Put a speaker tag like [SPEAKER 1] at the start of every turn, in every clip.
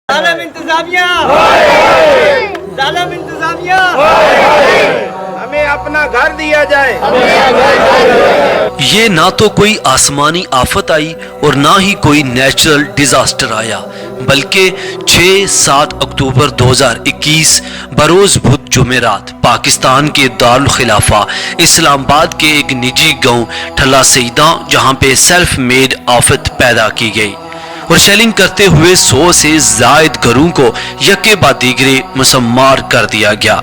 [SPEAKER 1] जालिम इंतजामिया, जालिम इंतजामिया, हमें अपना घर दिया जाए।
[SPEAKER 2] ये ना तो कोई आसमानी आफत आई और ना ही कोई नेचुरल डिजास्टर आया, बल्कि 6-7 अक्टूबर 2021 बरोज बुध जुमेरात पाकिस्तान के दारुल खिलाफा इस्लामाबाद के एक निजी गांव ठल्ला सईदा, जहां पे सेल्फ मेड आफत पैदा की गई और शेलिंग करते हुए 100 से जायद घरों को यके बाद दीगरे मुसम्मार कर दिया गया।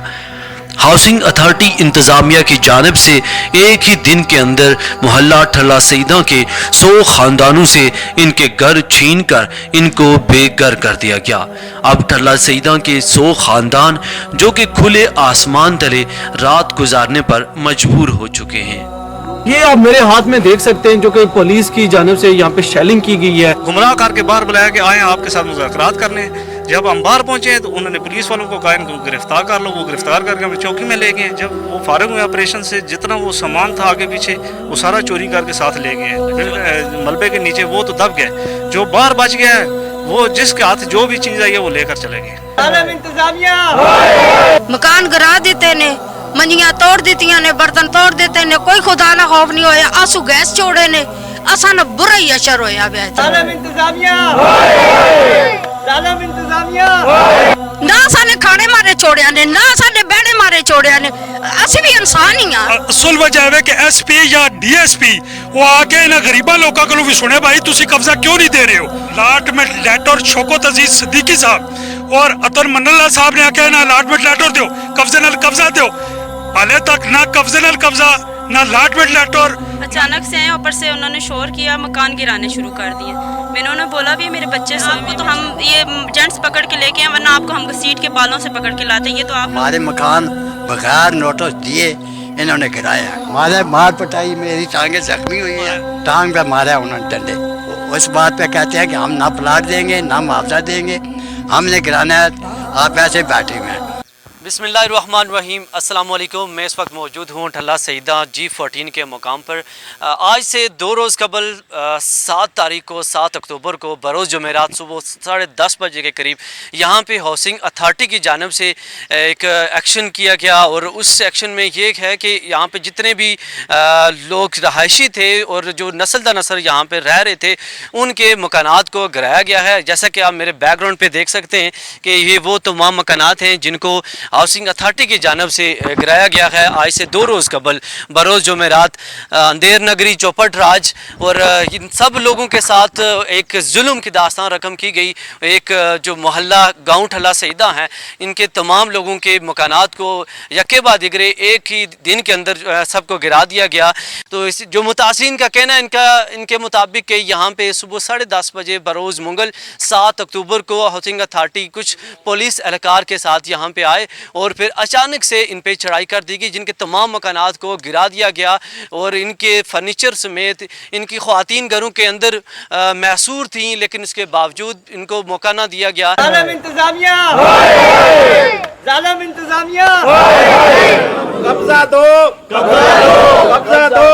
[SPEAKER 2] हाउसिंग अथॉरिटी इंतजामिया की जानिब से एक ही दिन के अंदर मोहल्ला ठल्ला सईदा के 100 खानदानों से इनके घर छीन कर इनको बेघर कर दिया गया। अब ठल्ला सईदा के 100 खानदान जो कि खुले आसमान तले रात गुजारने पर मजबूर हो चुके हैं।
[SPEAKER 3] ये आप मेरे हाथ में देख सकते हैं जो कि पुलिस की जानिब से यहाँ पे शेलिंग की गई है।
[SPEAKER 4] गुमराह करके बाहर बुलाया कि आए आपके साथ मुज़ाकरात करने। जब हम बाहर पहुंचे तो उन्होंने पुलिस वालों को कहा इनको गिरफ्तार कर लो। वो गिरफ्तार करके हमें चौकी में ले गए। जब वो फारिग हुए ऑपरेशन से, जितना वो सामान था आगे पीछे वो सारा चोरी करके साथ ले गए। फिर मलबे के नीचे वो तो दब गए, जो बाहर बच गया है वो जिसके हाथ जो भी चीज़ आई है वो लेकर चले गए।
[SPEAKER 1] जालिम इंतजामिया,
[SPEAKER 5] मकान गिरा देते ने, मंजियां तोड़ दितियां ने, बर्तन तोड़ देते ने, कोई खुदा ना खौफ नहीं होया। आंसू गैस छोड़े ने, असा न बुरा ही असर होया।
[SPEAKER 1] जालिम इंतजामिया, जालिम इंतजामिया,
[SPEAKER 5] ना साने खाने मारे छोड़िया ने, ना साने बैठे मारे छोड़िया ने। असि भी इंसान ही हां।
[SPEAKER 6] असल वजह है कि एसपी या डीएसपी वो आके इन्हां गरीबां लोकां कोलों भी सुने भाई तुसी कब्जा क्यों नहीं दे रहे हो। अलाटमेंट लेटर शौकत अजीज सिद्दीकी साहब और अतर मनल्ला साहब ने आके ना अलाटमेंट लेटर दो, कब्जे नाल कब्जा दो। हाले तक ना कब्जे नाल कब्जा ना अलाटमेंट लेटर।
[SPEAKER 7] अचानक से आए, ऊपर से उन्होंने शोर किया, मकान गिराने शुरू कर दिए। मैंने उन्हें बोला भी मेरे बच्चे सोए में, तो हम ये जेंट्स पकड़ के लेके आए, वरना आपको हम सीट के बालों से पकड़ के लाते। ये तो आप
[SPEAKER 8] हमारे मकान बगैर नोटिस दिए इन्होंने गिराया। हमारे मार पिटाई, मेरी टांगें जख्मी हुई हैं, टांग पे मारा उन्होंने डंडे। उस बात पे कहते हैं कि हम ना प्लाट देंगे ना मुआवजा देंगे, हमने गिराना है, आप ऐसे बैठे हुए हैं।
[SPEAKER 2] बिस्मिल्लाहिर्रहमानिर्रहीम, अस्सलाम वालेकुम। मैं इस वक्त मौजूद हूँ ठल्ला सईदा G14 के मुकाम पर। आज से 2 रोज़ कबल 7 तारीख को 7 अक्टूबर को बरोज़ जुमेरात सुबह 10:30 बजे के करीब यहाँ पे हाउसिंग अथॉरिटी की जानिब से एक एक्शन किया गया और उस एक्शन में ये है कि यहाँ पे जितने भी लोग रहायशी थे और जो नस्ल दर नस्ल यहाँ पे रह रहे थे उनके मकानात को गिराया गया है। जैसा कि आप मेरे बैकग्राउंड पे देख सकते हैं कि ये वो तमाम मकानात हैं जिनको हाउसिंग अथॉरिटी की जानिब से गिराया गया है। आज से 2 रोज़ कबल बरोज़ जुमेरात अंधेर नगरी चौपट राज और इन सब लोगों के साथ एक जुल्म की दास्तान रकम की गई। एक जो मोहल्ला गांव ठल्ला सईदा है, इनके तमाम लोगों के मकानात को यके बाद दिगरे एक ही दिन के अंदर सबको गिरा दिया गया। तो इस जो मुतासिरीन का कहना है इनके मुताबिक कि यहाँ पे सुबह 10:30 बजे बरोज़ मंगल 7 अक्टूबर को हाउसिंग अथॉरिटी कुछ पुलिस एहलकार के साथ यहाँ पे आए और फिर अचानक से इन पे चढ़ाई कर दी गई, जिनके तमाम मकानात को गिरा दिया गया और इनके फर्नीचर समेत इनकी ख्वातीन घरों के अंदर मैसूर थीं, लेकिन इसके बावजूद इनको मौका ना दिया गया।
[SPEAKER 1] जालिम इंतजामिया, जालिम इंतजामिया, कब्जा दो, कब्जा दो, कब्जा दो,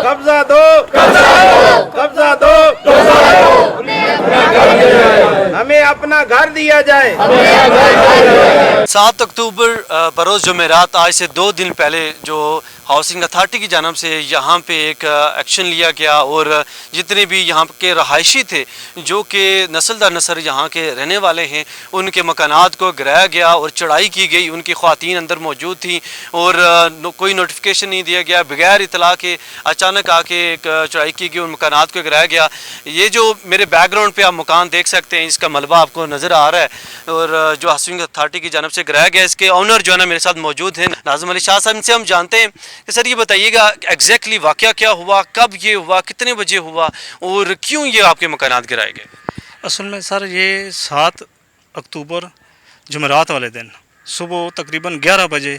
[SPEAKER 1] कब्जा दो, कब्जा दो, हमें अपना घर दिया जाए।
[SPEAKER 2] 7 अक्टूबर बरोज़ जुमेरात, आज से 2 दिन पहले जो हाउसिंग अथॉरिटी की जानिब से यहाँ पे एक एक्शन लिया गया और जितने भी यहाँ के रहायशी थे जो कि नस्ल दर नस्ल यहाँ के रहने वाले हैं उनके मकानात को गिराया गया और चढ़ाई की गई। उनकी ख्वातीन अंदर मौजूद थी और कोई नोटिफिकेशन नहीं दिया गया, बगैर इतला के अचानक आके एक चढ़ाई की गई, उन मकानात को गिराया गया। ये जो मेरे बैकग्राउंड पे आप मकान देख सकते हैं, इसका मलबा आपको नज़र आ रहा है और जो हाउसिंग अथॉरिटी की जानिब से गिराया गया, इसके ऑनर जो है ना मेरे साथ मौजूद हैं, नाज़िम अली शाह साहब। इनसे हम जानते हैं कि सर ये बताइएगा एग्जैक्टली वाक़या क्या हुआ, कब ये हुआ, कितने बजे हुआ और क्यों ये आपके मकानात गिराए गए?
[SPEAKER 4] असल में सर ये 7 अक्टूबर जुमेरात वाले दिन सुबह तकरीबन 11 बजे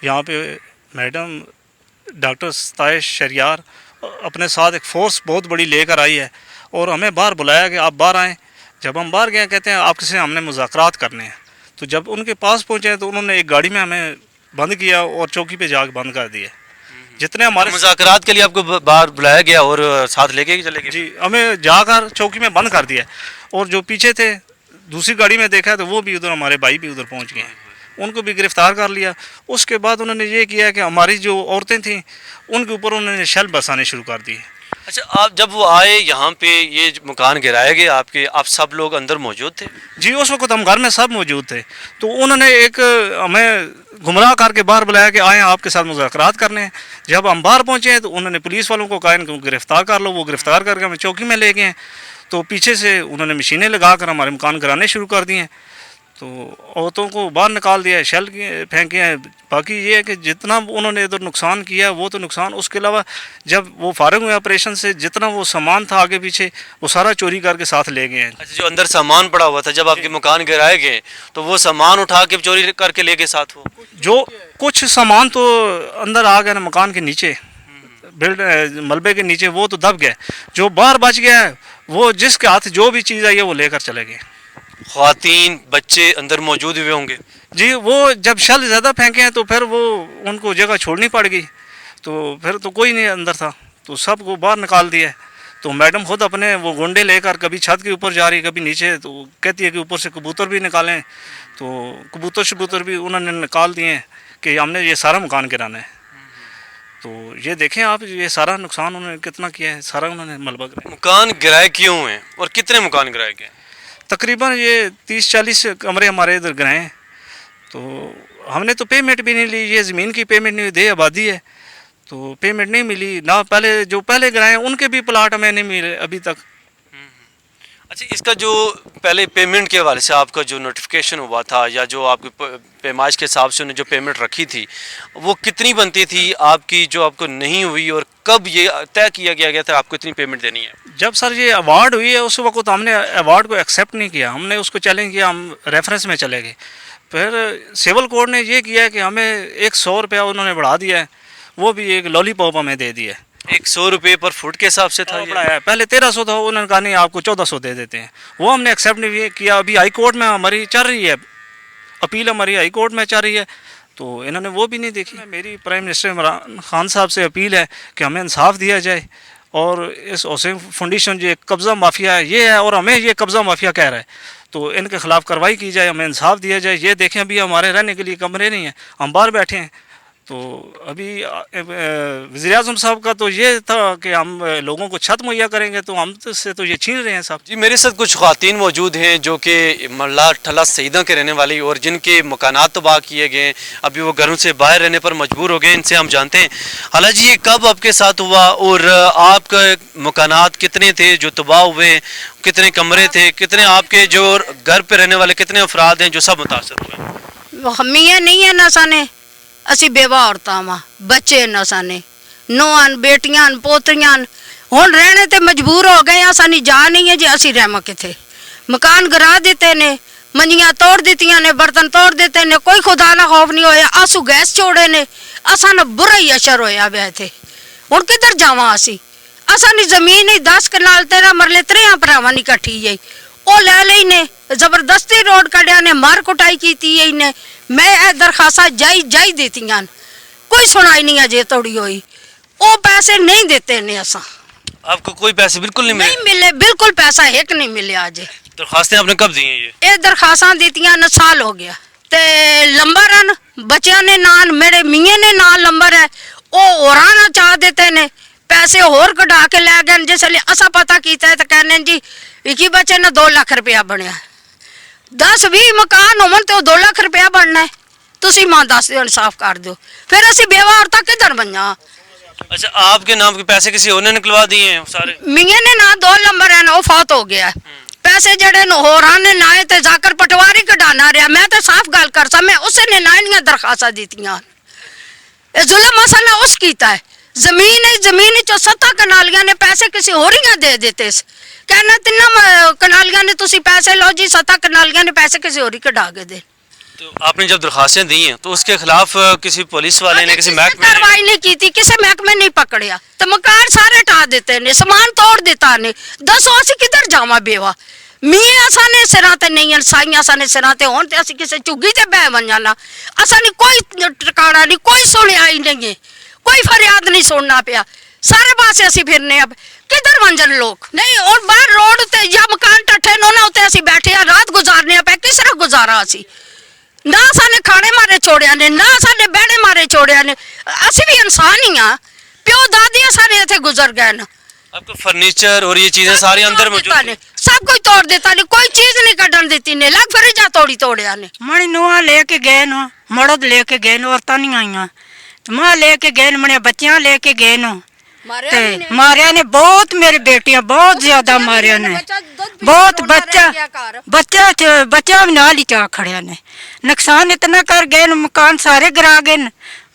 [SPEAKER 4] यहाँ पे मैडम डॉक्टर सताइश शरियार अपने साथ एक फ़ोर्स बहुत बड़ी लेकर आई है और हमें बाहर बुलाया कि आप बाहर आएँ। जब हम बाहर गए कहते हैं आपके से हमने मुज़ाकरात करने हैं। तो जब उनके पास पहुँचे तो उन्होंने एक गाड़ी में हमें बंद किया और चौकी पे जाकर बंद कर दिए। जितने हमारे
[SPEAKER 2] मुज़ाकरात के लिए आपको बाहर बुलाया गया और साथ लेके चले गए?
[SPEAKER 4] जी, हमें जाकर चौकी में बंद कर दिया और जो पीछे थे दूसरी गाड़ी में देखा तो वो भी उधर, हमारे भाई भी उधर पहुंच गए हैं, उनको भी गिरफ्तार कर लिया। उसके बाद उन्होंने ये किया कि हमारी जो औरतें थीं उनके ऊपर उन्होंने शेल बरसाने शुरू कर दिए।
[SPEAKER 2] अच्छा, आप जब वो आए यहाँ पे, ये मकान गिराए गए आपके, आप सब लोग अंदर मौजूद थे?
[SPEAKER 4] जी, उस वक्त हम घर में सब मौजूद थे। तो उन्होंने एक हमें गुमराह करके बाहर बुलाया कि आए आपके साथ मुज़ाकरात करने हैं। जब हम बाहर पहुँचे तो उन्होंने पुलिस वालों को कहा इनको गिरफ़्तार कर लो। वो गिरफ़्तार करके हमें चौकी में ले गए हैं। तो पीछे से उन्होंने मशीनें लगा कर हमारे मकान गिराने शुरू कर दिए हैं। तो औरतों को बाहर निकाल दिया है, शेल फेंके हैं। बाकी ये है कि जितना उन्होंने इधर नुकसान किया वो तो नुकसान, उसके अलावा जब वो फारिग हुए ऑपरेशन से जितना वो सामान था आगे पीछे वो सारा चोरी करके साथ ले गए हैं।
[SPEAKER 2] अच्छा, जो अंदर सामान पड़ा हुआ था जब आपके मकान गिराए गए तो वो सामान उठा के चोरी करके ले गए साथ? वो
[SPEAKER 4] जो कुछ सामान तो अंदर आ गया ना मकान के नीचे, मलबे के नीचे, वो तो दब गया। जो बाहर बच गया है वो जिसके हाथ जो भी चीज़ आई है वो लेकर चले गए।
[SPEAKER 2] ख्वातीन बच्चे अंदर मौजूद हुए होंगे?
[SPEAKER 4] जी, वो जब शल ज़्यादा फेंके हैं तो फिर वो उनको जगह छोड़नी पड़ गई। तो फिर तो कोई नहीं अंदर था, तो सबको बाहर निकाल दिया। तो मैडम खुद अपने वो गुंडे लेकर कभी छत के ऊपर जा रही, कभी नीचे। तो कहती है कि ऊपर से कबूतर भी निकालें। तो कबूतर भी उन्होंने निकाल दिए कि हमने ये सारा मकान गिराना है। तो ये देखें आप, ये सारा नुकसान उन्होंने कितना किया है, सारा उन्होंने मलबा गिराया।
[SPEAKER 2] मकान गिराए क्यों हैं और कितने मकान गिराए गए?
[SPEAKER 4] तकरीबन ये 30-40 कमरे हमारे इधर गिराए हैं। तो हमने तो पेमेंट भी नहीं ली, ये ज़मीन की पेमेंट नहीं, दे आबादी है तो पेमेंट नहीं मिली ना। पहले जो पहले गिराए उनके भी प्लाट हमें नहीं मिले अभी तक।
[SPEAKER 2] अच्छा, इसका जो पहले पेमेंट के हवाले से आपका जो नोटिफिकेशन हुआ था या जो आपकी पैमाइश के हिसाब से उन्होंने जो पेमेंट रखी थी वो कितनी बनती थी आपकी, जो आपको नहीं हुई, और कब ये तय किया गया था आपको इतनी पेमेंट देनी है?
[SPEAKER 4] जब सर ये अवार्ड हुई है उस वक्त हमने अवार्ड को एक्सेप्ट नहीं किया, हमने उसको चैलेंज किया, हम रेफरेंस में चले गए। फिर सिविल कोर्ट ने ये किया कि हमें 100 रुपया उन्होंने बढ़ा दिया है, वो भी एक लॉलीपॉप हमें दे दिया है।
[SPEAKER 2] 100 रुपये पर फुट के हिसाब से था ये?
[SPEAKER 4] बढ़ाया है, पहले 1300 था, उन्होंने कहा नहीं आपको 1400 दे देते हैं। वो हमने एक्सेप्ट नहीं किया। अभी हाई कोर्ट में हमारी चल रही है अपील, हमारी हाई कोर्ट में चल रही है, तो इन्होंने वो भी नहीं देखी। मेरी प्राइम मिनिस्टर इमरान खान साहब से अपील है कि हमें इंसाफ दिया जाए और इस हुसैन फाउंडेशन जो कब्ज़ा माफिया है ये है और हमें ये कब्ज़ा माफिया कह रहा है, तो इनके ख़िलाफ़ कार्रवाई की जाए, हमें इंसाफ दिया जाए। ये देखें अभी हमारे रहने के लिए कमरे नहीं हैं, हम बाहर बैठे हैं। तो अभी वज़ीर-ए-आज़म साहब का तो ये था कि हम लोगों को छत मुहैया करेंगे, तो हम से तो ये छीन रहे हैं साहब।
[SPEAKER 2] जी, मेरे साथ कुछ ख़वातीन मौजूद हैं जो कि मल्ला ठला सईदा के रहने वाली और जिनके मकानात तबाह किए गए, अभी वो घरों से बाहर रहने पर मजबूर हो गए। इनसे हम जानते हैं। हाला जी, ये कब आपके साथ हुआ और आपका मकानात कितने थे जो तबाह हुए, कितने कमरे थे, कितने आपके जो घर पर रहने वाले कितने अफराद हैं जो सब मुतासर हुए?
[SPEAKER 5] हमियाँ नहीं है नसा ने, असी बेवा औरतां वा, बच्चे नसा ने, नोआन बेटियां पोतरियां हुण रहने ते मजबूर हो गए। असा नहीं जा नहीं है जी, असी रहमा किथे। मकान गिरा दिते ने, मंजियां तोड़ दित्तियां ने, बर्तन तोड़ दिते ने, कोई खुदा ना खौफ नहीं होया। आंसू गैस छोड़े ने, असा ना बुरा ही असर होया वे थे। हुण किधर जावां असी? असा नहीं जमीन ही 10 कनाल 13 मरले 3 भरावां नहीं कट्ठी गई, वो ले लई ने, जबरदस्ती रोड कढ़िया ने, मार कुटाई की ने। मैं दरखास्तां जाई देतियां, कोई सुनाई नहीं अजे तोड़ी हुई। वो पैसे नहीं देते ने असा।
[SPEAKER 2] आपको कोई पैसे बिल्कुल नहीं मिले?
[SPEAKER 5] नहीं मिले, बिल्कुल पैसा एक नहीं मिले अजे।
[SPEAKER 2] दरखास्तें आपने कब दी हैं?
[SPEAKER 5] ये दरखास्तां दित्तियां न साल हो गया ते लंबर हैं बच्चों ने नाल, मेरे मियाँ ने नाल लंबर है, वो होरां ना चाह देते ने, पैसे होर कढ़ा के लै गए। जिसले असा पता किया तो कहने जी इकी बच्चे ने 2 लाख रुपया बनया। 10-20 मकान होवन तो 2 लाख रुपया बनना है। तुसी मां दस दो, इंसाफ कर दो, फिर असी बेवा औरतां किधर बना?
[SPEAKER 2] अच्छा, आपके नाम के पैसे किसी और ने निकलवा दिए हैं सारे?
[SPEAKER 5] मियाँ ने ना 2 नंबर है ना, वो फौत हो गया। पैसे जड़े होरां ने नाए ते जाकर पटवारी कढ़ाना रहा। मैं तो साफ गल कर सा, मैं उसे ने नाइयां दरखास्तां दित्तियां। ये जुल्म असल उस कीता है। जमीन चो 7 कनालियां ने पैसे किसी होरियां दे देते। कहना 3 कनालियां ने तुसी पैसे लो जी, 7 कनालियां ने पैसे किसी होरी कढ़ा के दे।
[SPEAKER 2] तो आपने जब दरखास्तें दी हैं तो उसके खिलाफ किसी पुलिस वाले ने, किसी महकमे ने
[SPEAKER 5] कार्रवाई नहीं की थी? किसी महकमे नहीं पकड़िया? तो मकान सारे टा देते ने, सामान तोड़ दिता ने। दसो असी किधर जावा बेवा? मियाँ असा ने सिरां ते नहीं, साइयां असा ने सिरां ते होण ते असी किसी चुग्गी ते बह वंजाना। असा ने कोई ठिकाना नहीं, कोई सुनिया ही नहीं है, कोई फरियाद नहीं सुनना पिया। सारे पासे असी फिरने। अब किधर वंजन लोग नहीं और बाहर रोड ते या मकान टट्ठे नोना उत्ते ਅਸੀਂ ਬੈਠੇ ਆ ਰਾਤ ਗੁਜ਼ਾਰਨੇ ਆ ਪੈ ਕਿਸ ਤਰ੍ਹਾਂ ਗੁਜ਼ਾਰਾ ਅਸੀਂ ਨਾ ਸਾਨੇ ਖਾਣੇ ਮਾਰੇ ਛੋੜਿਆ ਨੇ ਨਾ ਸਾਡੇ ਬਹਿਣੇ ਮਾਰੇ ਛੋੜਿਆ ਨੇ ਅਸੀਂ ਵੀ ਇਨਸਾਨ ਹੀ ਆ ਪਿਓ ਦਾਦੀਆਂ ਸਾਰੇ ਇੱਥੇ ਗੁਜ਼ਰ ਗਏ ਨੇ
[SPEAKER 2] आपका फर्नीचर और ये चीजें सारी अंदर मौजूद हैं?
[SPEAKER 5] सब कुछ तोड़ देता ने कोई चीज नहीं कटन देती ने लग फिर जा तोड़िया ने
[SPEAKER 9] मणि नुआ लेके गए नो मर्द लेके गए नो औरतां नहीं आईयां मां लेके गए मने बच्चियां लेके गए नो ते मारिया ने बहुत मेरी बेटियां बहुत ज्यादा मारिया ने बहुत बच्चा भी नाल ही चा खड़िया ने नुकसान इतना कर गए मकान सारे गिरा गए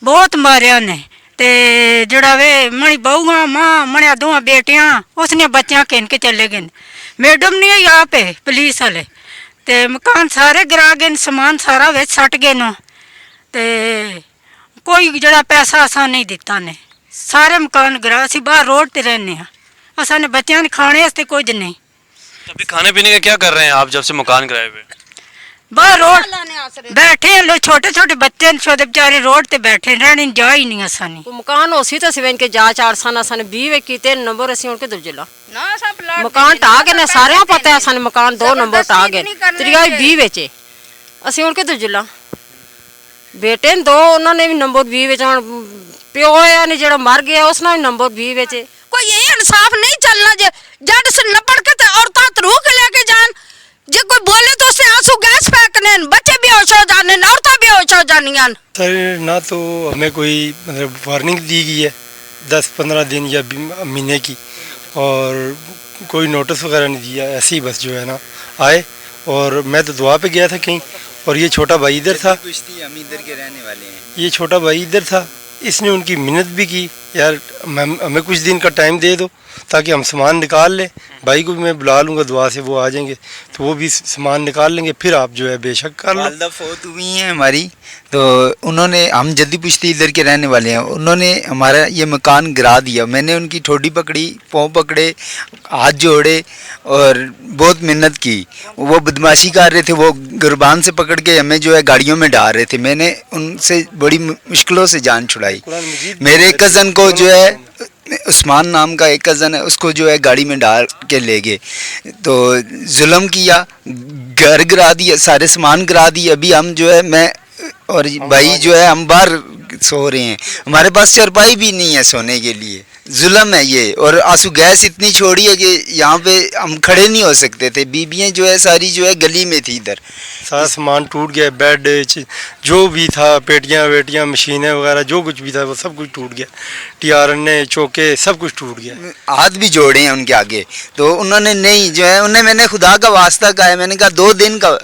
[SPEAKER 9] बहुत मारिया ने ते जड़ा वे मणि बहुआ मां मणिया दोवां बेटियां उसने बच्चियां कहन के चले गए मैडम नहीं है आप पुलिस वाले ते मकान सारे गिरा गए समान सारा विच सट गए नो ते कोई जड़ा पैसा असा नहीं दिता ने सारे मकान गिरा असी बाहर रोड ते रहने असा ने बच्चियां ने खाने वास्ते कुछ नहीं
[SPEAKER 2] अभी खाने पीने का क्या कर रहे हैं आप जब से मकान गिराए हुए?
[SPEAKER 9] बाहर रोड बैठे लो छोटे छोटे बच्चे छोटे बेचारे रोड ते बैठे रहने जा ही नहीं असानी
[SPEAKER 10] मकान होसी तो सिवेन के जा 4 सन असन 20 कीते नंबर असी उनके दुजिला
[SPEAKER 5] ना सब
[SPEAKER 10] मकान टा के ने सारे पता है असन मकान 2 नंबर टा गए त्रिया 20 बेचे असी उनके दुजिला बेटे दो उन्होंने भी नंबर 20 बेचा प्यो है ने जेड़ा मर गया उसने भी नंबर 20 बेचे
[SPEAKER 5] कोई ये इंसाफ नहीं चलना जे जड़ से लपड़ के ते औरतां तरू के लेके जान जे कोई बोले तो उससे आंसू गैस फेंकने बच्चे बेहोश हो जाने औरतां बेहोश हो जानियां
[SPEAKER 11] सर ना तो हमें कोई मतलब वार्निंग दी गई है 10-15 दिन या महीने की और कोई नोटिस वगैरह नहीं दिया ऐसे ही बस जो है ना आए और मैं तो दुआ पे गया था कहीं और ये छोटा भाई इधर था
[SPEAKER 12] हम इधर के रहने वाले हैं
[SPEAKER 11] ये छोटा भाई इधर था इसने उनकी मिन्नत भी की यार हमें कुछ दिन का टाइम दे दो ताकि हम सामान निकाल लें भाई को भी मैं बुला लूँगा दुआ से वो आ जाएंगे तो वो भी सामान निकाल लेंगे फिर आप जो है बेशक कर लो
[SPEAKER 12] वालदा फौत हुई हैं हमारी तो उन्होंने हम जद्दी पुश्ती इधर के रहने वाले हैं उन्होंने हमारा ये मकान गिरा दिया मैंने उनकी ठोडी पकड़ी पाँव पकड़े हाथ जोड़े और बहुत मेहनत की वो बदमाशी कर रहे थे वो गुरबान से पकड़ के हमें जो है गाड़ियों में डाल रहे थे मैंने उनसे बड़ी मुश्किलों से जान छुड़ाई मेरे कज़न को जो है उस्मान नाम का एक कज़न है उसको जो है गाड़ी में डाल के ले गए तो जुल्म किया घर गिरा दिया सारे सामान गिरा दिए अभी हम जो है मैं और भाई जो है हम बाहर सो रहे हैं हमारे पास चारपाई भी नहीं है सोने के लिए जुल्म है ये और आंसू गैस इतनी छोड़ी है कि यहाँ पे हम खड़े नहीं हो सकते थे बीबियाँ जो है सारी जो है गली में थी इधर
[SPEAKER 11] सारा सामान टूट गया बेड जो भी था पेटियाँ वेटियाँ मशीनें वगैरह जो कुछ भी था वो सब कुछ टूट गया टियारने चौके सब कुछ टूट गया
[SPEAKER 12] हाथ भी जोड़े हैं उनके आगे तो उन्होंने नहीं जो है उन्हें मैंने खुदा का वास्ता कहा है मैंने कहा 2 दिन का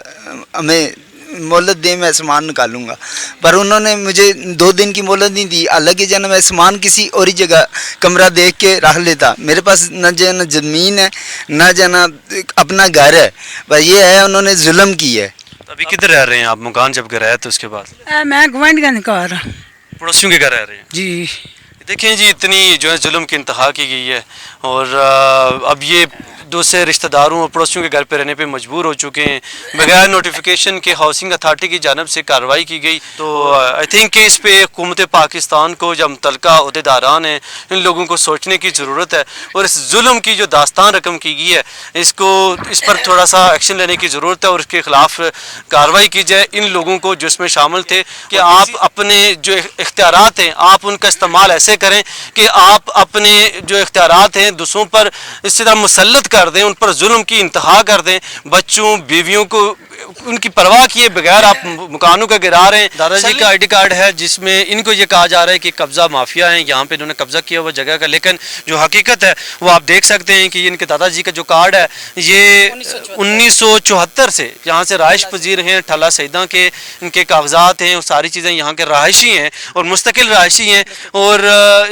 [SPEAKER 12] हमें मोहलत दे मैं सामान निकालूंगा पर उन्होंने मुझे 2 दिन की मोहलत नहीं दी हालांकि जना मैं सामान किसी और ही जगह कमरा देख के रख लेता मेरे पास न जना ज़मीन है न जना अपना घर है पर ये है उन्होंने जुल्म की है
[SPEAKER 2] अभी किधर रह रहे हैं आप मकान जब गिराया तो उसके बाद
[SPEAKER 9] मैं गवांढगंज घर
[SPEAKER 2] पड़ोसियों के घर रह रहे हैं
[SPEAKER 9] जी
[SPEAKER 2] देखें जी इतनी जो है जुल्म की इंतहा की गई है और अब ये दूसरे रिश्तेदारों और पड़ोसियों के घर पे रहने पे मजबूर हो चुके हैं बगैर नोटिफिकेशन के हाउसिंग अथॉरिटी की जानब से कार्रवाई की गई तो आई थिंक कि इस पे हुकूमत पाकिस्तान को जो मुतलका अहदेदारान हैं इन लोगों को सोचने की ज़रूरत है और इस जुल्म की जो दास्तान रकम की गई है इस पर थोड़ा सा एक्शन लेने की ज़रूरत है और इसके ख़िलाफ़ कार्रवाई की जाए इन लोगों को जो इसमें शामिल थे कि आप अपने जो इख्तियारात हैं आप उनका इस्तेमाल ऐसे करें कि आप अपने जो इख्तियारात हैं दूसरों पर इस तरह मुसल्लत कर दें उन पर जुल्म की इंतहा कर दें बच्चों बीवियों को उनकी परवाह किए बगैर आप मकानों का गिरा रहे हैं दादाजी का आईडी कार्ड है जिसमें इनको ये कहा जा रहा है कि कब्जा माफिया है यहाँ पे इन्होंने कब्जा किया हुआ जगह का लेकिन जो हकीकत है वो आप देख सकते हैं कि इनके दादाजी का जो कार्ड है ये 1974 से यहाँ से रहाइश पजीर हैं ठला सईदा के इनके कागजात हैं सारी चीज़ें यहाँ के रहायशी हैं और मुस्तकिल रहायशी हैं और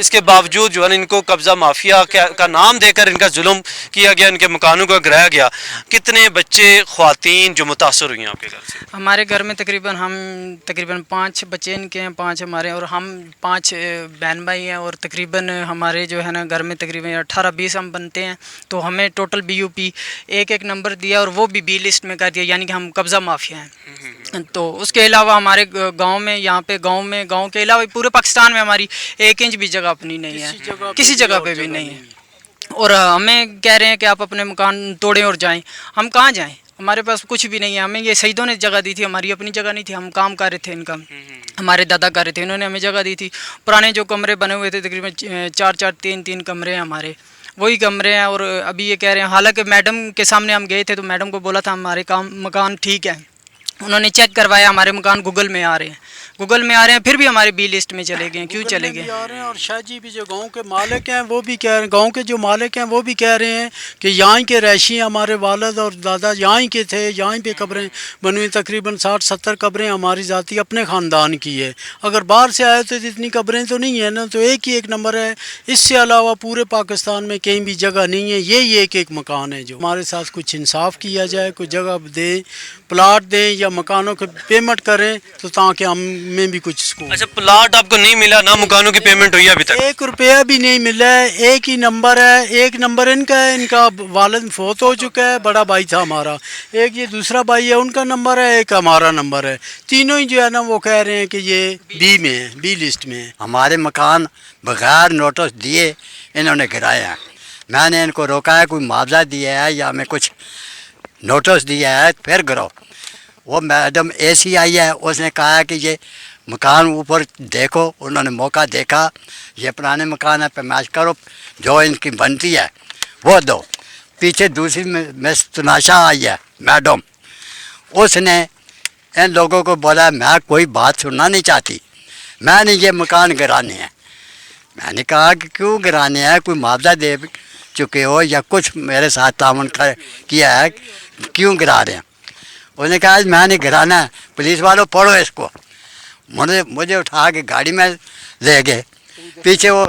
[SPEAKER 2] इसके बावजूद जो है इनको कब्जा माफिया का नाम देकर इनका जुल्म किया गया इनके मकानों को गिराया गया कितने बच्चे ख्वातीन जो मुतासर हुई हैं आपके घर से
[SPEAKER 13] हमारे घर में तकरीबन 5 बच्चे इनके हैं 5 हमारे और हम 5 बहन भाई हैं और तकरीबन हमारे जो है ना घर में तकरीबन 18-20 हम बनते हैं तो हमें टोटल BUP एक नंबर दिया और वो भी B लिस्ट में कर दिया यानी कि हम कब्ज़ा माफिया हैं तो उसके अलावा हमारे गांव में यहाँ पे गांव के अलावा पूरे पाकिस्तान में हमारी 1 इंच भी जगह अपनी नहीं है किसी जगह पे भी नहीं है और हमें कह रहे हैं कि आप अपने मकान तोड़ें और जाएं। हम कहाँ जाएं, हमारे पास कुछ भी नहीं है। हमें ये शहीदों ने जगह दी थी, हमारी अपनी जगह नहीं थी। हम काम कर रहे थे इनका, हमारे दादा कर रहे थे, इन्होंने हमें जगह दी थी। पुराने जो कमरे बने हुए थे तकरीबन 4-4 3-3 कमरे हैं हमारे, वही कमरे हैं। और अभी ये कह रहे हैं, हालांकि मैडम के सामने हम गए थे तो मैडम को बोला था हमारे मकान ठीक है, उन्होंने चेक करवाया, हमारे मकान गूगल में आ रहे हैं, गूगल में आ रहे हैं, फिर भी हमारे बी लिस्ट में चले गए। क्यों चले गए?
[SPEAKER 14] आ रहे हैं। और शाह जी भी जो गांव के मालिक हैं वो भी कह रहे हैं, गांव के जो मालिक हैं वो भी कह रहे हैं कि यहाँ के रैशी हमारे वालिद और दादा यहाँ के थे, यहाँ पे कब्रें बनी हुई, तकरीबन 60-70 कब्रें हमारी ज़ाती अपने ख़ानदान की है। अगर बाहर से आए तो इतनी कब्रें तो नहीं है ना, तो एक ही एक नंबर है। इससे अलावा पूरे पाकिस्तान में कहीं भी जगह नहीं है, यही एक मकान है। जो हमारे साथ कुछ इंसाफ किया जाए, कुछ जगह दें, प्लाट दें या मकानों के पेमेंट करें तो ताकि हम में भी कुछ सुकून।
[SPEAKER 2] अच्छा, प्लाट आपको नहीं मिला, ना मकानों की पेमेंट हुई अभी तक?
[SPEAKER 14] 1 रुपया भी नहीं मिला है। एक ही नंबर है, एक नंबर इनका है, इनका वालिद फोत हो चुका है, बड़ा भाई था हमारा, एक ये दूसरा भाई है उनका नंबर है, एक हमारा नंबर है। तीनों ही जो है ना वो कह रहे हैं कि ये बी में है, बी लिस्ट में है।
[SPEAKER 8] हमारे मकान बगैर नोटिस दिए इन्होंने गिराए हैं। मैंने इनको रोका है, कोई मुआवजा दिया है या हमें कुछ नोटिस दिया है फिर गिराओ। वो मैडम ऐसी आई है, उसने कहा है कि ये मकान ऊपर देखो, उन्होंने मौका देखा, ये पुराने मकान है, पैमाइश करो, जो इनकी बनती है वो दो। पीछे दूसरी मिस तनाशा आई है मैडम, उसने इन लोगों को बोला मैं कोई बात सुनना नहीं चाहती, मैंने ये मकान गिराने हैं। मैंने कहा कि क्यों गिराने हैं, कोई मुआवजा दे चुके हो या कुछ मेरे साथ ताउन किया है, क्यों गिरा रहे हैं? उसने कहा मैंने गिराना है। पुलिस वालों पढ़ो इसको। मुझे उठा के गाड़ी में ले गए, पीछे वो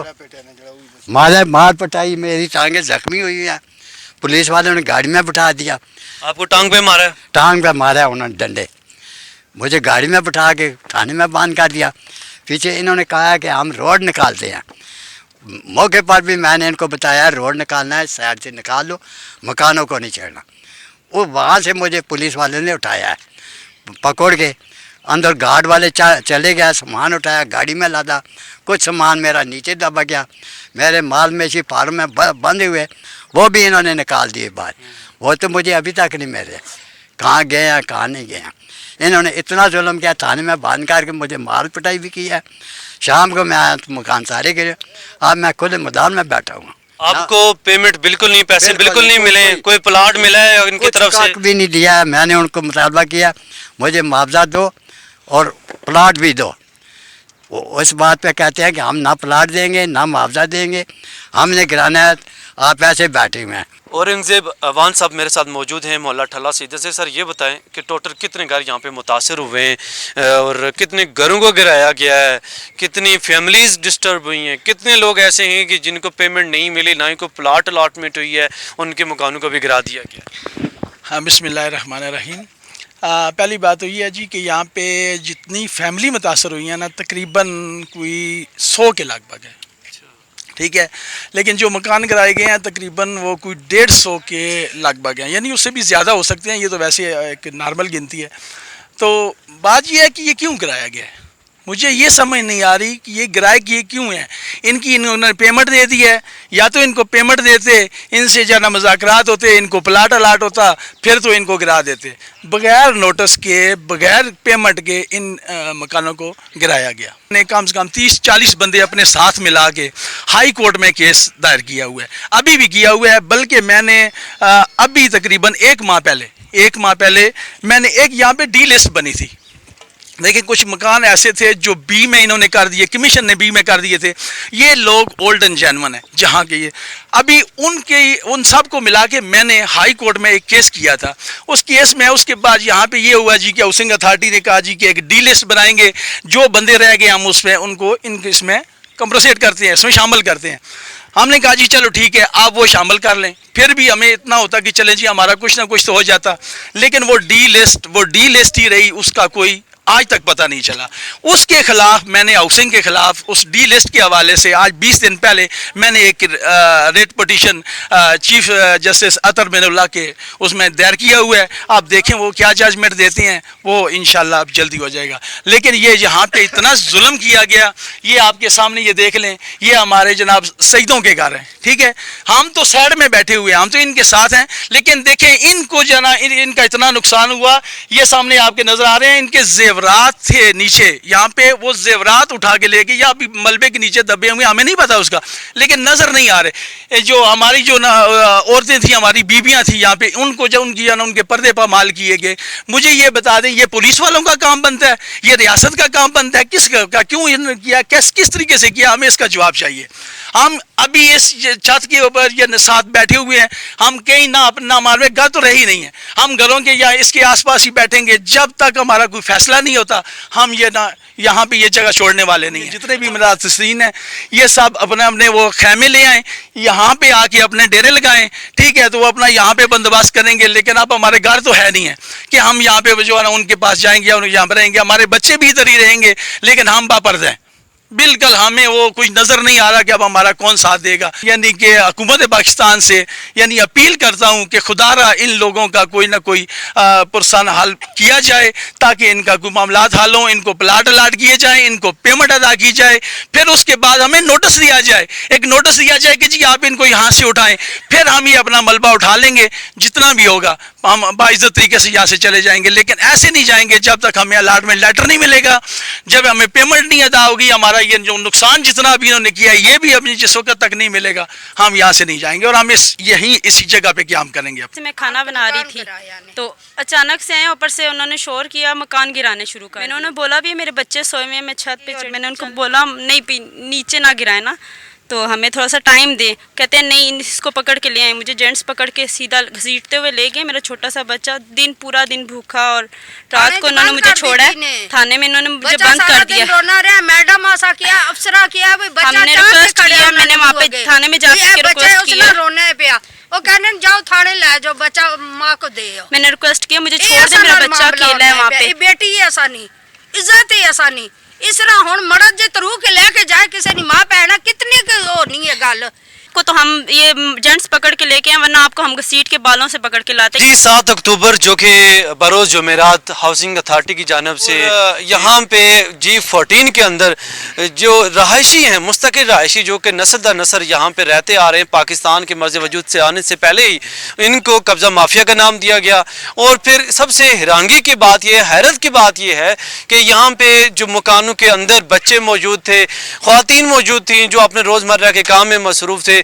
[SPEAKER 8] मार पटाई, मेरी टांगें जख्मी हुई हैं। पुलिस वालों ने गाड़ी में बिठा दिया।
[SPEAKER 2] आपको टांग पे मारा?
[SPEAKER 8] टांग पे मारा उन्होंने डंडे, मुझे गाड़ी में बिठा के थाने में बंद कर दिया। पीछे इन्होंने कहा कि हम रोड निकालते हैं। मौके पर भी मैंने इनको बताया रोड निकालना है, साइड से निकाल लो, मकानों को नहीं छेड़ना। वो वहाँ से मुझे पुलिस वाले ने उठाया है, पकड़ के अंदर गार्ड वाले चले गया, सामान उठाया, गाड़ी में लादा, कुछ सामान मेरा नीचे दबा गया, मेरे माल मेशी फार्म में बंधे हुए वो भी इन्होंने निकाल दिए बाहर। वो तो मुझे अभी तक नहीं मिले, कहाँ गए हैं कहाँ नहीं गए हैं। इन्होंने इतना जुल्म किया, थाने में बंद करके मुझे मार पिटाई भी की है। शाम को मैं आया तो मकान सारे गिरे, अब मैं खुद मैदान में बैठा हूँ।
[SPEAKER 2] आपको पेमेंट बिल्कुल नहीं, पैसे बिल्कुल नहीं मिले? कोई प्लाट मिला है इनकी तरफ से?
[SPEAKER 8] भी नहीं दिया है। मैंने उनको मुतालबा किया मुझे मुआवजा दो और प्लाट भी दो। वो इस बात पे कहते हैं कि हम ना प्लाट देंगे ना मुआवजा देंगे, हमने गिराना है, आप ऐसे बैठे हुए हैं।
[SPEAKER 2] औरंगजेब अवान साहब मेरे साथ मौजूद हैं मोहल्ला ठल्ला सीधे से। सर ये बताएं कि टोटल कितने घर यहाँ पे मुतासर हुए हैं और कितने घरों को गिराया गया है, कितनी फैमिलीज डिस्टर्ब हुई हैं, कितने लोग ऐसे हैं कि जिनको पेमेंट नहीं मिली, ना ही कोई प्लाट अलॉटमेंट हुई है, उनके मकानों को भी गिरा दिया गया?
[SPEAKER 6] हाँ, बिस्मिल्लाहिर्रहमानिर्रहीम। पहली बात तो ये है जी कि यहाँ पे जितनी फैमिली मुतासर हुई है ना, तकरीबन कोई 100 के लगभग है, ठीक है। लेकिन जो मकान गिराए गए हैं तकरीबन वो कोई 150 के लगभग हैं, यानी उससे भी ज़्यादा हो सकते हैं, ये तो वैसे एक नॉर्मल गिनती है। तो बात ये है कि ये क्यों गिराया गया है, मुझे ये समझ नहीं आ रही कि ये गिराए किए क्यों है। इनकी इन्होंने पेमेंट दे दी है, या तो इनको पेमेंट देते, इनसे ज़्यादा मुज़ाकरात होते, इनको प्लाट अलाट होता, फिर तो इनको गिरा देते। बगैर नोटिस के, बगैर पेमेंट के इन मकानों को गिराया गया। ने कम से कम 30-40 बंदे अपने साथ मिला के हाई कोर्ट में केस दायर किया हुआ है, अभी भी किया हुआ है। बल्कि मैंने अभी तकरीबन 1 माह पहले मैंने एक यहाँ पे डी लिस्ट बनी थी, लेकिन कुछ मकान ऐसे थे जो बी में इन्होंने कर दिए, कमीशन ने बी में कर दिए थे। ये लोग ओल्ड एंड जेन्युइन है जहाँ के, ये अभी उन सब को मिला के मैंने हाई कोर्ट में एक केस किया था। उस केस में उसके बाद यहाँ पे ये हुआ जी कि हाउसिंग अथॉरिटी ने कहा जी कि एक डी लिस्ट बनाएंगे, जो बंदे रह गए हम उसमें उनको इसमें कंप्रोसेट करते हैं, इसमें शामिल करते हैं। हमने कहा जी चलो ठीक है, आप वो शामिल कर लें। फिर भी हमें इतना होता कि चलें जी हमारा कुछ ना कुछ तो हो जाता, लेकिन वो डी लिस्ट ही रही, उसका कोई
[SPEAKER 15] आज तक पता नहीं चला। उसके खिलाफ मैंने हाउसिंग के खिलाफ उस डी लिस्ट के हवाले से आज 20 दिन पहले मैंने एक रेट पटिशन चीफ जस्टिस अतर मिनुल्लाह के उसमें दायर किया हुआ है। आप देखें वो क्या जजमेंट देती हैं, वो इंशाल्लाह अब जल्दी हो जाएगा। लेकिन ये यहाँ पे इतना जुल्म किया गया, ये आपके सामने ये देख लें, ये हमारे जनाब सईदों के घर हैं, ठीक है। हम तो साइड में बैठे हुए हैं, हम तो इनके साथ हैं, लेकिन देखें इनको जना इनका इतना नुकसान हुआ। ये सामने आपके नजर आ रहे हैं, इनके जेवरात थे नीचे, यहाँ पे वो जेवरात उठा के लेके या अभी मलबे के नीचे दबे हुए, हमें नहीं पता उसका, लेकिन नजर नहीं आ रहे। जो हमारी जो औरतें थी, हमारी बीबियां थी यहाँ पे, उनको जब उनके पर्दे पर माल किए गए। मुझे ये बता दें, ये पुलिस वालों का काम बनता है, ये रियासत का काम बनता है, किसका क्यों किया, किस तरीके से किया, हमें इसका जवाब चाहिए। हम अभी इस छत के ऊपर ये साथ बैठे हुए हैं, हम कहीं ना हमारे घर तो रही नहीं है, हम घरों के या इसके आसपास ही बैठेंगे जब तक हमारा कोई फैसला नहीं होता। हम ये ना यहाँ पे ये जगह छोड़ने वाले नहीं हैं। जितने भी मुरादसीन हैं ये सब अपने अपने वो खैमे ले आएँ, यहाँ पे आके अपने डेरे लगाएं, ठीक है, तो वो अपना यहाँ पे बंदोबस्त करेंगे। लेकिन अब हमारे घर तो है नहीं है कि हम यहाँ पे जो है ना उनके पास जाएंगे या यहाँ पर रहेंगे, हमारे बच्चे भी इधर ही रहेंगे, लेकिन हम बापर्द हैं बिल्कुल। हमें वो कुछ नज़र नहीं आ रहा कि अब हमारा कौन साथ देगा। यानी कि हुकूमत पाकिस्तान से यानी अपील करता हूँ कि खुदारा इन लोगों का कोई ना कोई पुरसान हल किया जाए, ताकि इनका कोई मामला हल हो, इनको प्लाट अलाट किए जाए, इनको पेमेंट अदा की जाए। फिर उसके बाद हमें नोटिस दिया जाए, एक नोटिस दिया जाए कि जी आप इनको यहाँ से उठाएं, फिर हम ये अपना मलबा उठा लेंगे, जितना भी होगा हम बाइज्जत तरीके से यहाँ से चले जाएंगे। लेकिन ऐसे नहीं जाएंगे जब तक हमें अलाटमेंट लेटर नहीं मिलेगा, जब हमें पेमेंट नहीं अदा होगी, हमारा ये जो नुकसान जितना भी इन्होंने किया ये भी अपनी जिस वक्त तक नहीं मिलेगा, हम यहाँ से नहीं जाएंगे और हम इसी जगह पे क्या करेंगे।
[SPEAKER 7] मैं खाना बना रही थी तो अचानक से आए, ऊपर से उन्होंने शोर किया, मकान गिराने शुरू कर। मैंने उन्हें बोला भी मेरे बच्चे सोए हुए हैं, मैं छत पे, मैंने उनको बोला नहीं नीचे ना गिराए ना, तो हमें थोड़ा सा टाइम दे। कहते हैं नहीं इसको पकड़ के ले आए। मुझे जेंट्स पकड़ के सीधा घसीटते हुए ले गए। मेरा छोटा सा बच्चा पूरा दिन भूखा, और रात को उन्होंने मुझे छोड़ा है थाने में, इन्होंने मुझे बंद कर दिया।
[SPEAKER 5] मैडम ऐसा किया, अफसरा किया,
[SPEAKER 7] हमने रिक्वेस्ट किया, मैंने वहाँ पे थाने में जाके रिक्वेस्ट किया,
[SPEAKER 5] रोने पे वो कहने जाओ थाने ले जाओ, बच्चा माँ को दे।
[SPEAKER 7] मैंने रिक्वेस्ट किया मुझे छोड़ दे, मेरा बच्चा अकेला है वहाँ पे।
[SPEAKER 5] बेटी ऐसा नहीं, इज्जत ही ऐसा नहीं, इस तरह हुण मर्द जे तरू के लेके जाए किसी नी मां भैन कितनी हो नहीं है गल
[SPEAKER 7] को, तो हम ये जेंट्स पकड़ के लेके आए, वरना आपको हम घसीट के बालों से पकड़ के लाते।
[SPEAKER 2] जी 7 अक्टूबर जो कि बरोज़ जुमेरात हाउसिंग अथॉरिटी की जानिब से यहाँ पे G14 के अंदर जो रहायशी हैं, मुस्तकिल रहायशी जो कि नस्ल दर नस्ल यहाँ पे रहते आ रहे हैं, पाकिस्तान के मर्ज़ वजूद से आने से पहले ही इनको कब्ज़ा माफिया का नाम दिया गया। और फिर सबसे हैरानगी की बात यह, हैरत की बात यह है कि यहाँ पे जो मकानों के अंदर बच्चे मौजूद थे, ख़वातीन मौजूद थी जो अपने रोज़मर्रा के काम में मसरूफ़ थे,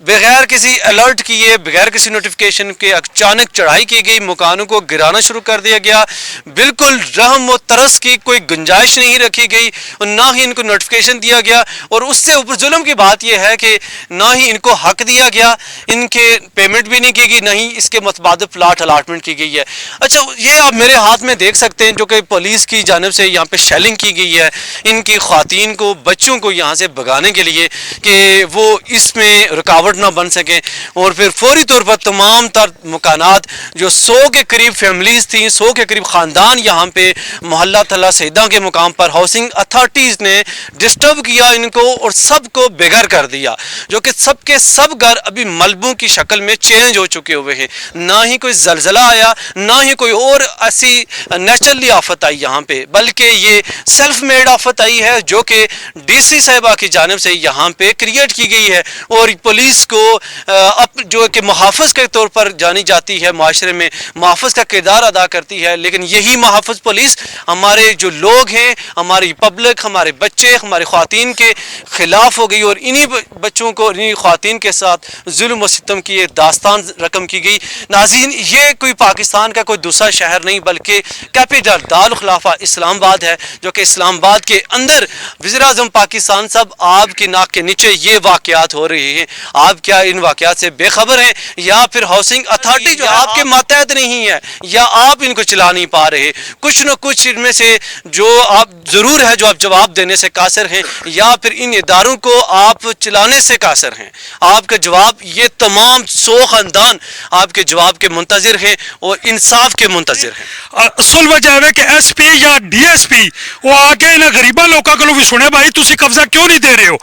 [SPEAKER 2] बगैर किसी अलर्ट किए, बगैर किसी नोटिफिकेशन के अचानक चढ़ाई की गई, मकानों को गिराना शुरू कर दिया गया। बिल्कुल रहम व तरस की कोई गुंजाइश नहीं रखी गई और ना ही इनको नोटिफिकेशन दिया गया। और उससे ऊपर जुल्म की बात यह है कि ना ही इनको हक दिया गया, इनके पेमेंट भी नहीं की गई, ना ही इसके मुतबादिल प्लाट अलाटमेंट की गई है। अच्छा, ये आप मेरे हाथ में देख सकते हैं जो कि पुलिस की जानिब से यहाँ पे शेलिंग की गई है इनकी ख़वातीन को, बच्चों को यहाँ से भगाने के लिए कि वो इसमें रुकावट ना बन सके। और फिर फौरी तौर पर तमाम तर मकानात जो 100 के करीब फैमिलीज थी, 100 के करीब ख़ानदान यहाँ पे मोहल्ला थला सईदा के मुकाम पर हाउसिंग अथॉरिटीज़ ने डिस्टर्ब किया इनको और सबको बेघर कर दिया, जो कि सबके सब घर अभी मलबों की शक्ल में चेंज हो चुके हुए हैं। ना ही कोई जलजला आया, ना ही कोई और ऐसी नेचुरली आफत आई यहाँ पे, बल्कि ये सेल्फ मेड आफत आई है जो कि DC साहिबा की जानिब से यहाँ पे क्रिएट की गई है। और पुलिस को अब जो कि मुहाफ़िज़ के तौर पर जानी जाती है, माशरे में मुहाफ़िज़ का किरदार अदा करती है, लेकिन यही मुहाफ़िज़ पुलिस हमारे जो लोग हैं, हमारी पब्लिक, हमारे बच्चे, हमारी ख़वातीन के ख़िलाफ़ हो गई और इन्हीं बच्चों को, इन्हीं ख़वातीन के साथ जुल्म व सितम की एक दास्तान रकम की गई। नाज़रीन, ये कोई पाकिस्तान का कोई दूसरा शहर नहीं बल्कि कैपिटल दारुल खिलाफा इस्लामाबाद है, जो कि इस्लामाबाद के अंदर वज़ीर-ए-आज़म पाकिस्तान साहब आपकी नाक के नीचे ये वाक़यात हो रही ہیں، آپ کیا ان واقعات سے بے خبر ہیں، یا پھر ہاؤسنگ اتھارٹی جو آپ کے ماتحت نہیں ہے، یا آپ ان کو چلا نہیں پا رہے؟ کچھ نہ کچھ ان میں سے جو آپ ضرور ہے جو آپ جواب دینے سے قاصر ہیں، یا پھر ان اداروں کو آپ چلانے سے قاصر ہیں۔ آپ کا جواب، یہ تمام 100 خاندان آپ کے جواب کے منتظر ہیں اور انصاف کے منتظر ہیں۔
[SPEAKER 6] اصل وجہ ہے کہ ایس پی یا ڈی ایس پی وہ آ کے انہیں غریباں لوگوں کو بھی سنے بھائی تسی قبضہ کیوں نہیں دے رہے ہو،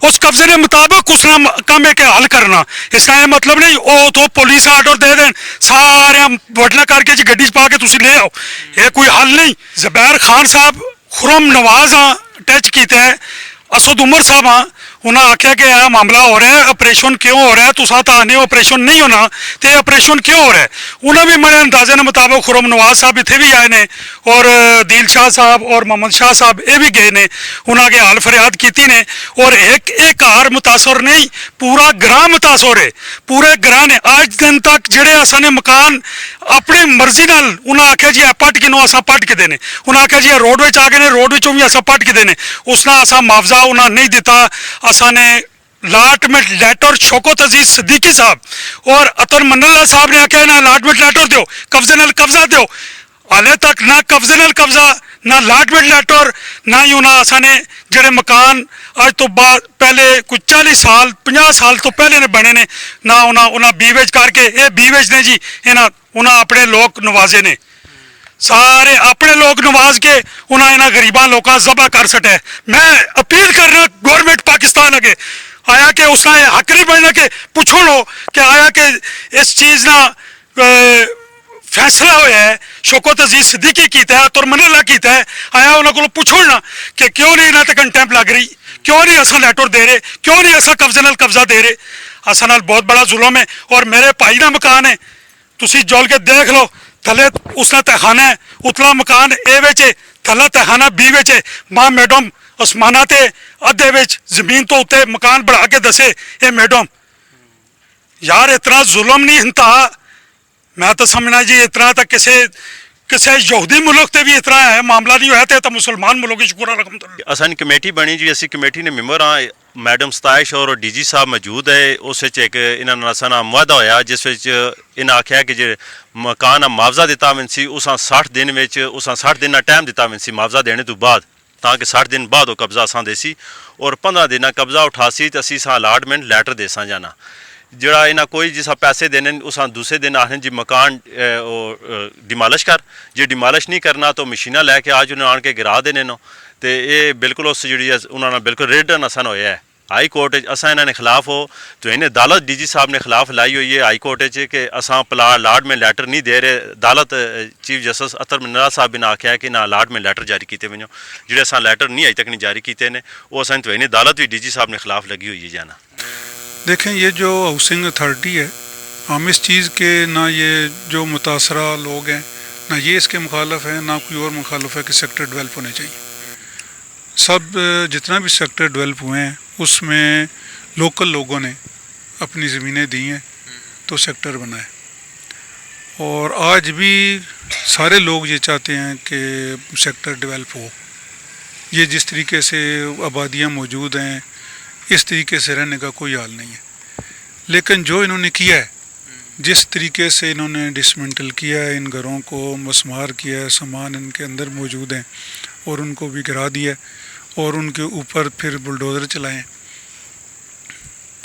[SPEAKER 6] اس قبضے کے مطابق اس نے کام ایک حل کرنا۔ اس کا یہ مطلب نہیں وہ تو پولیس آرڈر دے دیں سارے وٹنا کر کے جی گڈی پا کے تسی لے آؤ، یہ کوئی حل نہیں۔ زبیر خان صاحب خرم نواز ہاں ٹچ کیتے ہیں، اسد عمر صاحب ہاں انہیں آخیا کہ یہ معاملہ ہو رہا ہے، آپریشن کیوں ہو رہا ہے، تو ساتھ آنے آپریشن نہیں ہونا تو یہ آپریشن کیوں ہو رہا ہے؟ انہیں بھی میرے اندازے کے مطابق خرم نواز صاحب اتنے بھی آئے نے، اور دیل شاہ صاحب اور محمد شاہ صاحب یہ بھی گئے نے، انہوں کے حال فریاد کیتی نے، اور ایک گھر متاثر نہیں، پورا گراں متاثر ہے، پورے گراں نے۔ آج دن تک جڑے اصل نے مکان اپنی مرضی نال انہیں آخیا جی پٹ کے نو اصا پٹ کے دینے، انہیں آخیا جی روڈ وچ آ گئے نے روڈ وچوں بھی اصا پٹ کے دینے، اس نے اصا معاوضہ انہیں نہیں دیتا۔ اصا نے الاٹمنٹ لیٹر شوکت عزیز صدیقی صاحب اور عطر من اللہ صاحب نے آخیا نا الاٹمنٹ لیٹر دیو، قبضے نال قبضہ دیو، حالے تک نہ قبضے نال قبضہ نہ الاٹمنٹ لیٹر، نہ ہی انہیں اصا نے جڑے مکان اج تو بعد پہلے کوئی 40 سال 50 سال تو پہلے نے بنے نے، نہ انہیں بی ویچ کر کے یہ بی ویچ نے جی انہیں اپنے لوگ نوازے نے، سارے اپنے لوگ نواز کے انہیں غریباں لوگوں ذبح کر سٹے۔ میں اپیل کرنا گورنمنٹ پاکستان اگے آیا کہ اس نے حق نہیں بننا کہ پوچھو لو کہ آیا کہ اس چیز نہ فیصلہ ہوا ہے شوکت عزیز صدیقی کیتا ہے اور من اللہ کیتا ہے، آیا انہوں کو پوچھو نا کہ کیوں نہیں انہیں کنٹیمپ لگ رہی، کیوں نہیں اصا لیٹر دے رہے، کیوں نہیں اصا قبضے نال قبضہ دے رہے؟ اصا نال بہت بڑا ظلم ہے، اور میرے بھائی کا مکان ہے، تسی جول کے دیکھ لو، تھلے اس نے تہخانہ ہے، اتلا مکان اے ویچے، تھلا تہخانہ بی ویچے، ماں میڈم آسمانہ تے ادھے وچ زمین تو اتنے مکان بڑھا کے دسے اے میڈم، یار اتنا ظلم نہیں ہنتا، میں تو سمجھنا جی اتنا تو کسی یہودی ملک تے بھی اتنا ہے معاملہ نہیں ہوا تو مسلمان ملک کی شکر رقم تو
[SPEAKER 16] اصل کمیٹی بنی جی، اسی کمیٹی نے ممبر ہاں، میڈم ستائش اور ڈی جی صاحب موجود ہے، اس ایک انہوں نے معاہدہ ہویا جس انہیں آخیا کہ جی مکان معاوضہ دیتا من سی، اس 60 دن اس 60 دن کا ٹائم دیتا من سی معاوضہ دینے تو بعد، تاکہ 60 دن بعد وہ قبضہ اساں دے سی، اور 15 دن قبضہ اٹھا سی تو اسی الاٹمنٹ لیٹر دے ساں جانا، جڑا انہیں کوئی جسا پیسے دینے اس دوسرے دن آخر جی مکان ڈیمالش کر، جی ڈیمالش نہیں کرنا تو مشینہ لے کے آج انہیں آن کے گرا دینے نو، تو یہ بالکل اس جڑی انہوں نے بالکل ریڈن اصل ہویا ہے ہائی کورٹ اصا انہوں نے خلاف ہو تو انہیں عدالت ڈی جی صاحب نے خلاف لائی ہوئی ہے ہائی کورٹ کہ اصا الاٹمنٹ لیٹر نہیں دے رہے، عدالت چیف جسٹس عطر من اللہ صاحب نے آخیا کہ نہ الاٹمنٹ لیٹر جاری کیتے ونجو، جڑے اصا لیٹر نہیں اج تک نہیں جاری کیتے نے وہ اصل تو انہیں عدالت بھی ڈی جی صاحب نے خلاف لگی ہوئی ہے جانا۔
[SPEAKER 6] دیکھیں یہ جو ہاؤسنگ اتھارٹی ہے، ہم اس چیز کے نہ یہ جو متاثرہ لوگ ہیں نہ یہ اس کے مخالف ہیں، نہ کوئی اور مخالف ہے کہ سیکٹر ڈیولپ ہونے چاہیے۔ سب جتنا بھی سیکٹر ڈیولپ ہوئے ہیں اس میں لوکل لوگوں نے اپنی زمینیں دی ہیں تو سیکٹر بنا ہے، اور آج بھی سارے لوگ یہ چاہتے ہیں کہ سیکٹر ڈیولپ ہو۔ یہ جس طریقے سے آبادیاں موجود ہیں اس طریقے سے رہنے کا کوئی حال نہیں ہے، لیکن جو انہوں نے کیا ہے، جس طریقے سے انہوں نے ڈسمنٹل کیا ہے ان گھروں کو، مسمار کیا ہے، سامان ان کے اندر موجود ہیں اور ان کو بھی گرا دیا ہے اور ان کے اوپر پھر بلڈوزر چلائے،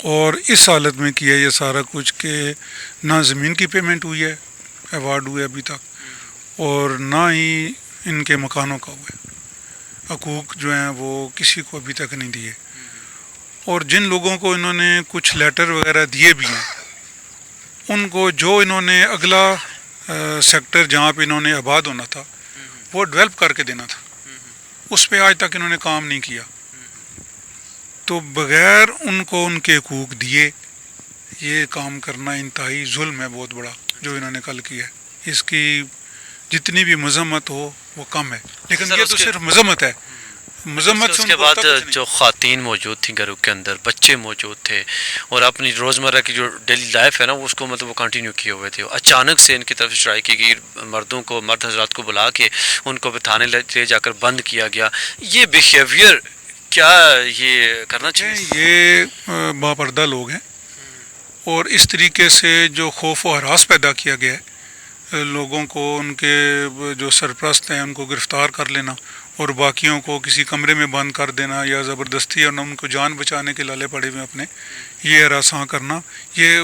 [SPEAKER 6] اور اس حالت میں کیا یہ سارا کچھ کہ نہ زمین کی پیمنٹ ہوئی ہے، ایوارڈ ہوئے ابھی تک، اور نہ ہی ان کے مکانوں کا ہوا ہے، حقوق جو ہیں وہ کسی کو ابھی تک نہیں دیے، اور جن لوگوں کو انہوں نے کچھ لیٹر وغیرہ دیے بھی ہیں ان کو جو انہوں نے اگلا سیکٹر جہاں پہ انہوں نے آباد ہونا تھا وہ ڈیولپ کر کے دینا تھا، اس پہ آج تک انہوں نے کام نہیں کیا، تو بغیر ان کو ان کے حقوق دیے یہ کام کرنا انتہائی ظلم ہے بہت بڑا جو انہوں نے کل کیا ہے۔ اس کی جتنی بھی مذمت ہو وہ کم ہے، لیکن یہ تو صرف مذمت ہے، مذمت سے
[SPEAKER 2] اس کے بعد جو خواتین موجود تھیں گھروں کے اندر، بچے موجود تھے اور اپنی روزمرہ کی جو ڈیلی لائف ہے نا اس کو مطلب وہ کنٹینیو کیے ہوئے تھے، اچانک سے ان کی طرف سے ٹرائی کی گئی، مردوں کو، مرد حضرات کو بلا کے ان کو تھانے لے جا کر بند کیا گیا۔ یہ بیہیویئر کیا یہ کرنا چاہیے؟
[SPEAKER 6] یہ باپردہ لوگ ہیں اور اس طریقے سے جو خوف و ہراس پیدا کیا گیا ہے لوگوں کو، ان کے جو سرپرست ہیں ان کو گرفتار کر لینا اور باقیوں کو کسی کمرے میں بند کر دینا یا زبردستی اور ان کو جان بچانے کے لالے پڑے ہوئے اپنے یہ ہراساں کرنا، یہ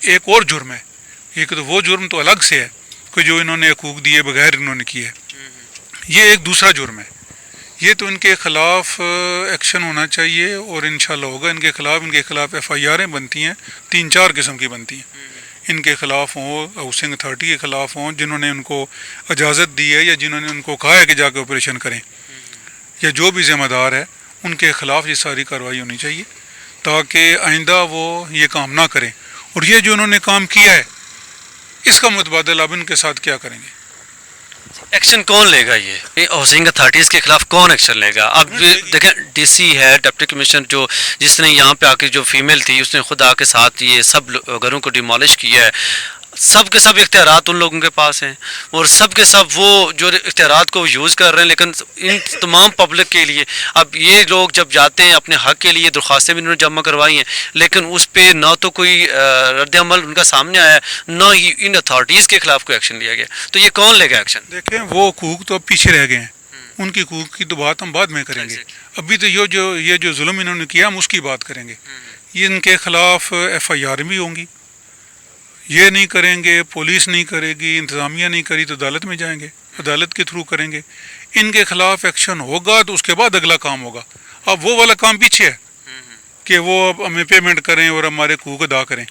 [SPEAKER 6] ایک اور جرم ہے۔ ایک تو وہ جرم تو الگ سے ہے کہ جو انہوں نے حقوق دیے بغیر انہوں نے کیے، یہ ایک دوسرا جرم ہے۔ یہ تو ان کے خلاف ایکشن ہونا چاہیے اور انشاءاللہ ہوگا۔ ان کے خلاف ایف آئی آریں بنتی ہیں، 3-4 قسم کی بنتی ہیں۔ ان کے خلاف ہوں، ہاؤسنگ اتھارٹی کے خلاف ہوں جنہوں نے ان کو اجازت دی ہے یا جنہوں نے ان کو کہا ہے کہ جا کے آپریشن کریں، یا جو بھی ذمہ دار ہے ان کے خلاف یہ ساری کارروائی ہونی چاہیے تاکہ آئندہ وہ یہ کام نہ کریں۔ اور یہ جو انہوں نے کام کیا ہے اس کا متبادل اب ان کے ساتھ کیا کریں گے؟
[SPEAKER 2] ایکشن کون لے گا؟ یہ ہاؤسنگ اتھارٹیز کے خلاف کون ایکشن لے گا؟ اب دیکھیں ڈی سی ہے، ڈپٹی کمشنر جو جس نے یہاں پہ آ کے جو فیمیل تھی اس نے خود آ کے ساتھ یہ سب گھروں کو ڈیمالش کیا ہے، سب کے سب اختیارات ان لوگوں کے پاس ہیں اور سب کے سب وہ جو اختیارات کو یوز کر رہے ہیں، لیکن ان تمام پبلک کے لیے اب یہ لوگ جب جاتے ہیں اپنے حق کے لیے درخواستیں بھی انہوں نے جمع کروائی ہیں، لیکن اس پہ نہ تو کوئی رد عمل ان کا سامنے آیا نہ ہی ان اتھارٹیز کے خلاف کوئی ایکشن لیا گیا، تو یہ کون لے گا ایکشن؟
[SPEAKER 6] دیکھیں وہ حقوق تو اب پیچھے رہ گئے ہیں، ان کی حقوق کی تو بات ہم بعد میں کریں گے۔ ابھی تو یہ جو ظلم انہوں نے کیا ہم اس کی بات کریں گے۔ یہ ان کے خلاف ایف آئی آر بھی ہوں گی، یہ نہیں کریں گے، پولیس نہیں کرے گی، انتظامیہ نہیں کری تو عدالت میں جائیں گے، عدالت کے تھرو کریں گے۔ ان کے خلاف ایکشن ہوگا تو اس کے بعد اگلا کام ہوگا۔ اب وہ والا کام پیچھے ہے کہ وہ اب ہمیں پیمنٹ کریں اور ہمارے حقوق ادا کریں۔